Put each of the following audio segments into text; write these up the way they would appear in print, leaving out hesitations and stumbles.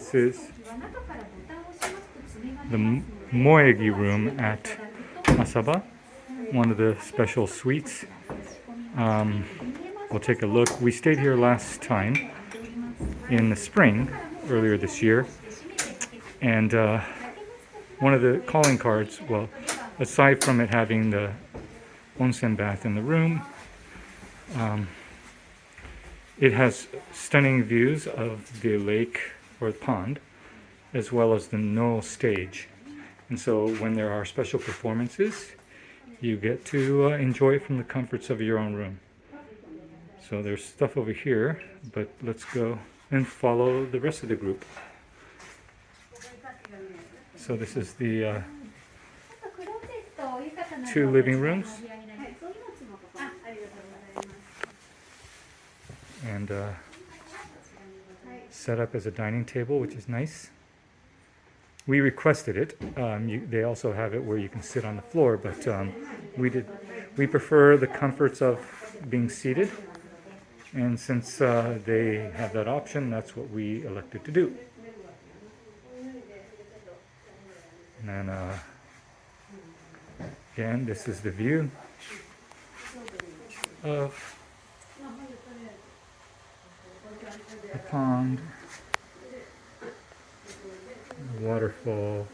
This is the Moegi room at Asaba, one of the special suites. We'll take a look. We stayed here last time in the spring, earlier this year, and one of the calling cards, well, aside from it having the onsen bath in the room, it has stunning views of the lake or the pond, as well as the Knoll stage. And so when there are special performances, you get to enjoy it from the comforts of your own room. So there's stuff over here, but let's go and follow the rest of the group. So this is the 2 living rooms. And set up as a dining table, which is nice. We requested it. They also have it where you can sit on the floor, but we prefer the comforts of being seated. And since they have that option, that's what we elected to do. And then again, this is the view of the pond, the waterfall,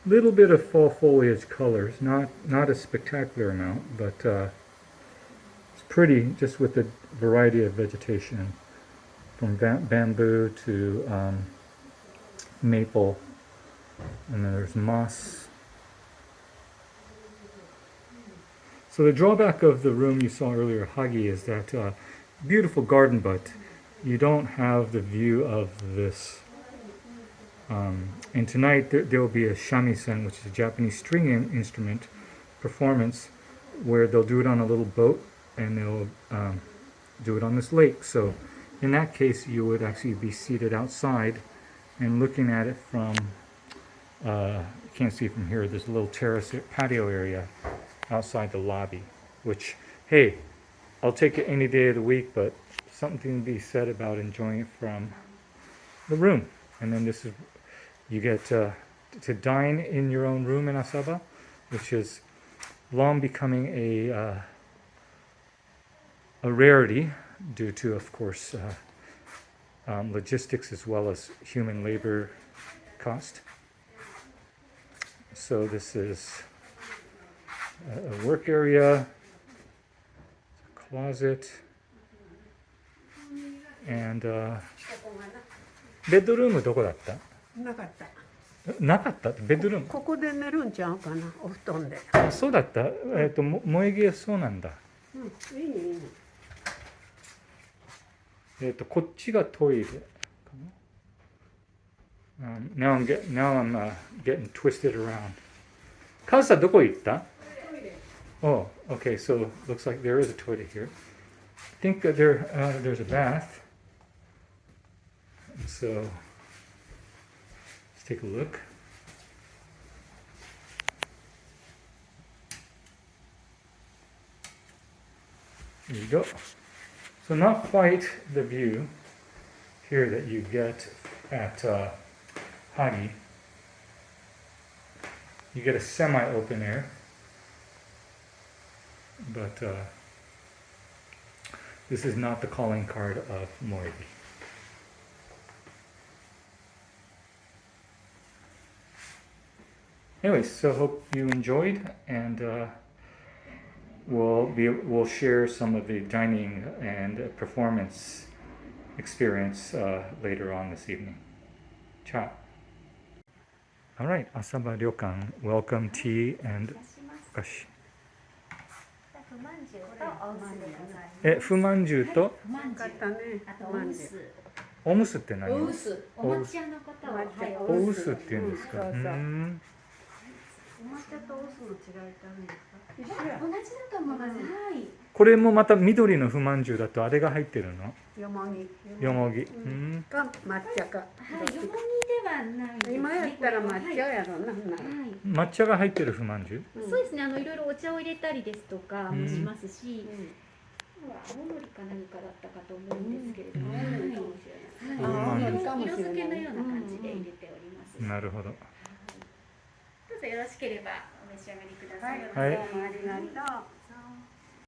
little bit of fall foliage colors, not a spectacular amount, but it's pretty just with the variety of vegetation from bamboo to maple, and then there's moss. So the drawback of the room you saw earlier, Hagi, is that beautiful garden, but you don't have the view of this. And tonight there will be a Shamisen, which is a Japanese string instrument performance, where they'll do it on a little boat and they'll do it on this lake. So in that case, you would actually be seated outside and looking at it from, you can't see from here, there's a little terrace patio area outside the lobby, which, hey, I'll take it any day of the week, but something to be said about enjoying it from the room. And then this is, you get to dine in your own room in Asaba, which is long becoming a rarity due to, of course, logistics as well as human labor cost. So this is a work area, closet, and ベッドルームどこだった？なかった。なかった？ベッドルーム。ここで寝るんちゃうかな、お布団で。あ、そうだった。萌えはそうなんだ。うん、いいねいいね。こっちがトイレかな。now I'm getting twisted around. カズさんどこ行った？トイレ。Oh, okay. So looks like there is a toilet here. I think there's a bath. So let's take a look. There you go. So not quite the view here that you get at Hagi. You get a semi-open air, but this is not the calling card of Moegi. Anyways, so hope you enjoyed, and we'll share some of the dining and performance experience later on this evening. Ciao. All right, Asaba Ryokan, welcome tea and okashi. ふまんじゅうとおむすって何？おうす。お抹茶のことを、はい、おうすって言うんですか？そうそう。お抹茶とお酢の違いってあるんですか？同じだと思います。はい。これもまた緑のふまんじゅうだとあれが入ってるの？よもぎ。よもぎ。か抹茶か。はい、よもぎではないですね。今やったら抹茶やろな。抹茶が入ってるふまんじゅう？そうですね。いろいろお茶を入れたりですとかもしますし、は青のりか何かだったかと思うんですけれども、青のりかもしれない。青のりかもしれない。色付けのような感じで入れております。なるほど。どうぞよろしければお召し上がりください。はいどうもありがとう。